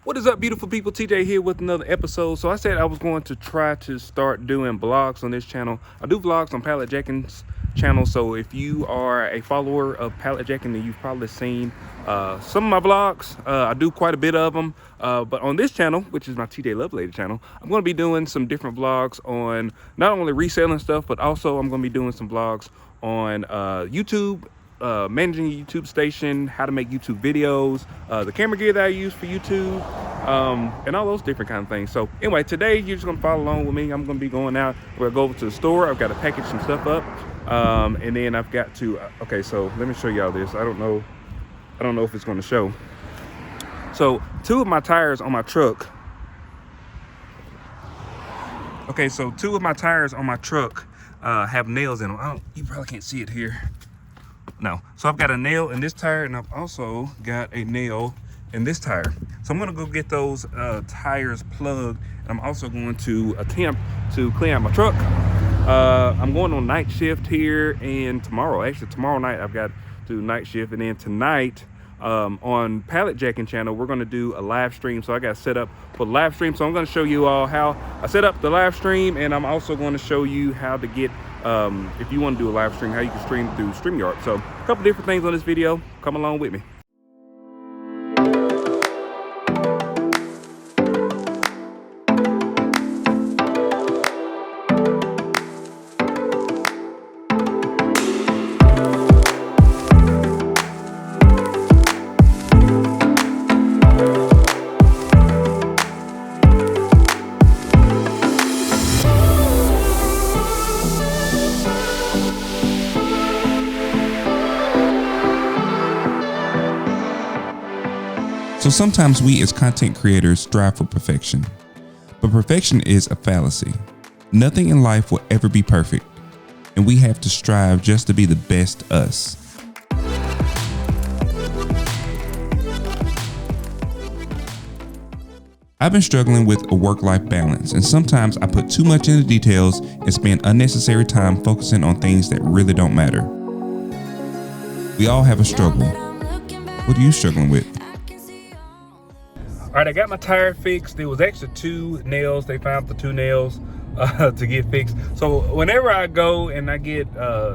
What is up, beautiful people? TJ here with another episode. So I said I was going to try to start doing vlogs on this channel. I do vlogs on Pallet Jacking's channel, so if you are a follower of Pallet Jacking, then you've probably seen some of my vlogs. I do quite a bit of them, but on this channel, which is my TJ Lovelady channel, I'm going to be doing some different vlogs on not only reselling stuff, but also I'm going to be doing some vlogs on YouTube, managing a YouTube station, how to make YouTube videos, the camera gear that I use for YouTube, and all those different kind of things. So anyway, today you're just gonna follow along with me. I'm gonna be going out. We're gonna go over to the store. I've got to package some stuff up, and then I've got to. Okay, so let me show y'all this. I don't know if it's gonna show. So two of my tires on my truck. Okay, so two of my tires on my truck have nails in them. You probably can't see it here. No, so I've got a nail in this tire, and I've also got a nail in this tire. So I'm gonna go get those tires plugged, and I'm also going to attempt to clean out my truck. I'm going on night shift here, and tomorrow night I've got to do night shift, and then tonight on Pallet Jacking channel we're going to do a live stream. So I got set up for the live stream, so I'm going to show you all how I set up the live stream, and I'm also going to show you how to get if you want to do a live stream, how you can stream through Streamyard. So a couple different things on this video. Come along with me. So sometimes we as content creators strive for perfection, but perfection is a fallacy. Nothing in life will ever be perfect, and we have to strive just to be the best us. I've been struggling with a work-life balance, and sometimes I put too much into details and spend unnecessary time focusing on things that really don't matter. We all have a struggle. What are you struggling with? All right, I got my tire fixed. There was actually two nails. They found the two nails to get fixed. So whenever I go and I get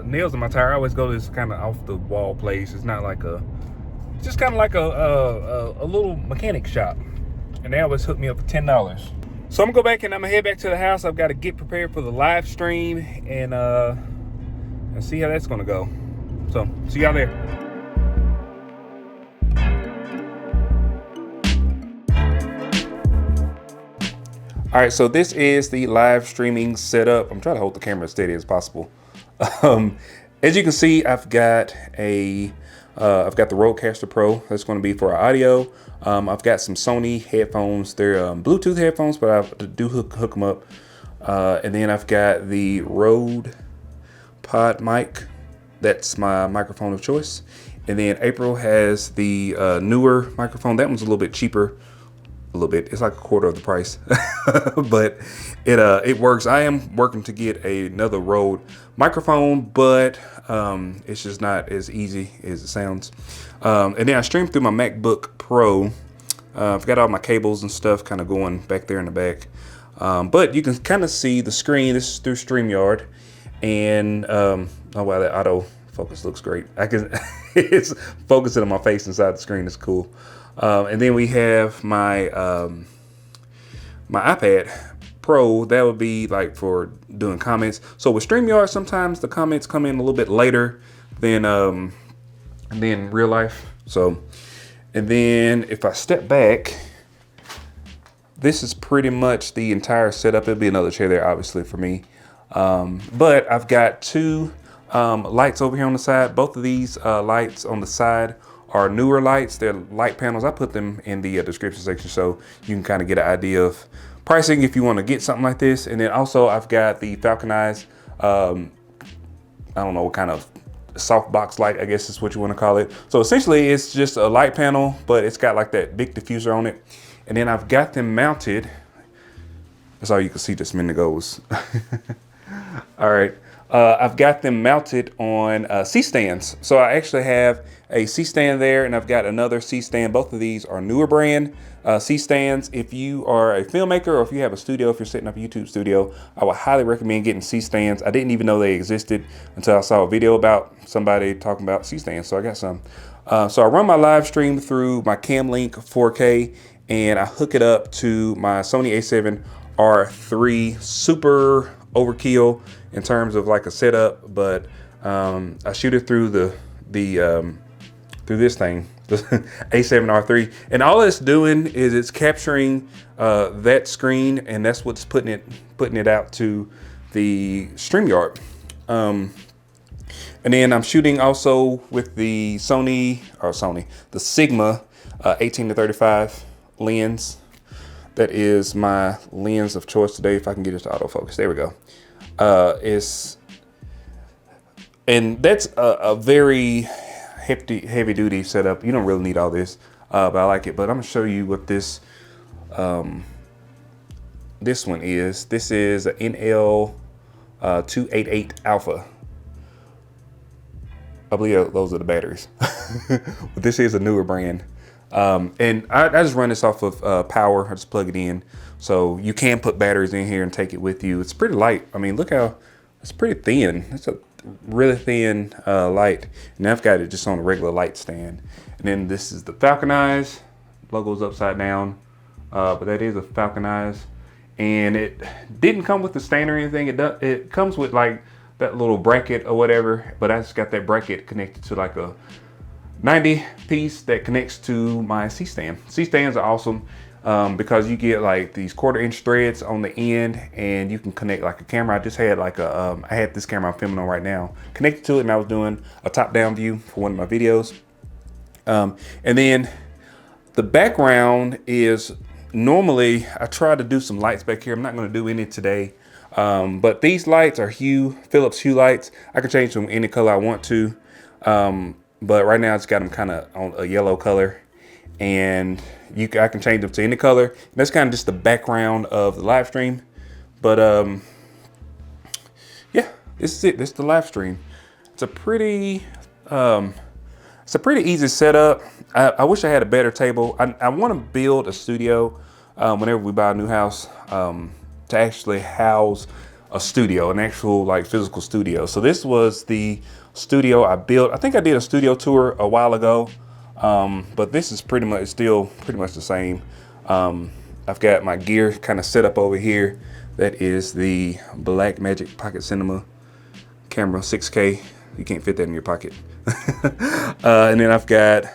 nails in my tire, I always go to this kind of off the wall place. It's not like it's just kind of like a little mechanic shop. And they always hook me up for $10. So I'm gonna go back and I'm gonna head back to the house. I've got to get prepared for the live stream and see how that's gonna go. So see y'all there. All right, so this is the live streaming setup. I'm trying to hold the camera as steady as possible. As you can see, I've got the Rodecaster Pro. That's going to be for our audio. I've got some Sony headphones. They're Bluetooth headphones, but I do hook them up. And then I've got the Rode Pod mic. That's my microphone of choice. And then April has the newer microphone. That one's a little bit cheaper. A little bit. It's like a quarter of the price, but it works. I am working to get another Rode microphone, but it's just not as easy as it sounds. And then I stream through my MacBook Pro. I've got all my cables and stuff kind of going back there in the back, but you can kind of see the screen. This is through Streamyard, and oh wow, that auto focus looks great. It's focusing on my face inside the screen. It's cool. And then we have my my iPad Pro. That would be like for doing comments. So with StreamYard, sometimes the comments come in a little bit later than real life. So, and then if I step back, this is pretty much the entire setup. There'll be another chair there, obviously, for me. But I've got two lights over here on the side. Both of these lights on the side are newer lights. They're light panels. I put them in the description section so you can kind of get an idea of pricing if you want to get something like this. And then also I've got the Falconized, I don't know what kind of softbox light, I guess is what you want to call it. So essentially it's just a light panel, but it's got like that big diffuser on it. And then I've got them mounted. That's all you can see just a minute ago. All right. I've got them mounted on C-stands. So I actually have a C-stand there, and I've got another C-stand. Both of these are newer brand C-stands. If you are a filmmaker or if you have a studio, if you're setting up a YouTube studio, I would highly recommend getting C-stands. I didn't even know they existed until I saw a video about somebody talking about C-stands, so I got some. So I run my live stream through my Camlink 4K, and I hook it up to my Sony a7 R3. Super overkill in terms of like a setup, but I shoot it through through this thing, the A7R3, and all it's doing is it's capturing that screen, and that's what's putting it out to the Streamyard. And then I'm shooting also with the the Sigma 18-35 lens. That is my lens of choice today. If I can get it to autofocus, there we go. And that's a very heavy duty setup. You don't really need all this, but I like it. But I'm gonna show you what this this one is. This is an NL 288 Alpha. I believe those are the batteries. But this is a newer brand. And I just run this off of power. I just plug it in. So you can put batteries in here and take it with you. It's pretty light. I mean, look how, it's pretty thin. It's a really thin light. And I've got it just on a regular light stand. And then this is the Falcon Eyes. Logo's upside down. But that is a Falcon Eyes. And it didn't come with the stand or anything. It comes with like that little bracket or whatever, but I just got that bracket connected to like a 90 piece that connects to my C-stand. C-stands are awesome because you get like these 1/4-inch threads on the end, and you can connect like a camera. I just had like I had this camera I'm filming on right now connected to it, and I was doing a top-down view for one of my videos. And then the background is, normally I try to do some lights back here. I'm not going to do any today. But these lights are Philips Hue lights. I can change them any color I want to. But right now I just got them kind of on a yellow color, and I can change them to any color. And that's kind of just the background of the live stream. But yeah, this is it. This is the live stream. It's a pretty easy setup. I wish I had a better table. I want to build a studio whenever we buy a new house. To actually house a studio, an actual like physical studio. So this was the studio I built. I think I did a studio tour a while ago, but this is still pretty much the same. I've got my gear kind of set up over here. That is the Blackmagic Pocket Cinema camera, 6K. You can't fit that in your pocket. And then I've got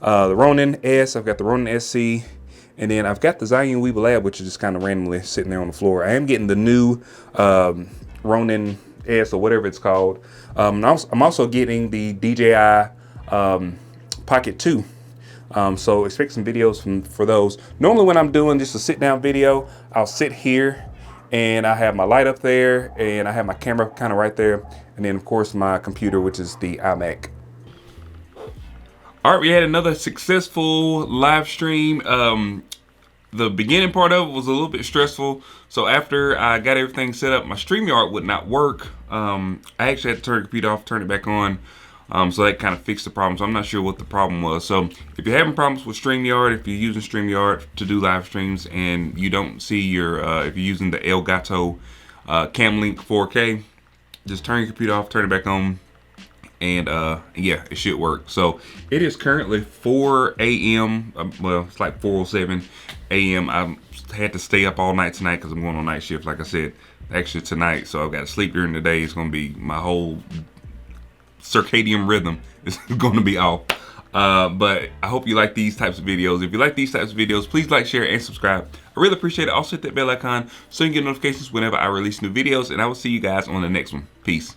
the Ronin S. I've got the Ronin SC. And then I've got the Zhiyun Weeble Lab, which is just kind of randomly sitting there on the floor. I am getting the new Ronin S or whatever it's called. I'm also getting the DJI Pocket 2. So expect some videos for those. Normally when I'm doing just a sit down video, I'll sit here and I have my light up there and I have my camera kind of right there. And then of course my computer, which is the iMac. All right, we had another successful live stream. The beginning part of it was a little bit stressful. So after I got everything set up, my StreamYard would not work. I actually had to turn the computer off, turn it back on. So that kind of fixed the problem. So I'm not sure what the problem was. So if you're having problems with StreamYard, if you're using StreamYard to do live streams and you don't see your, if you're using the Elgato Camlink 4K, just turn your computer off, turn it back on. And yeah, it should work. So it is currently 4 a.m. Well, it's like 4:07 a.m. I had to stay up all night tonight because I'm going on night shift, like I said, actually tonight. So I've got to sleep during the day. It's going to be my whole circadian rhythm is going to be off. But I hope you like these types of videos. If you like these types of videos, please like, share, and subscribe. I really appreciate it. Also hit that bell icon so you can get notifications whenever I release new videos. And I will see you guys on the next one. Peace.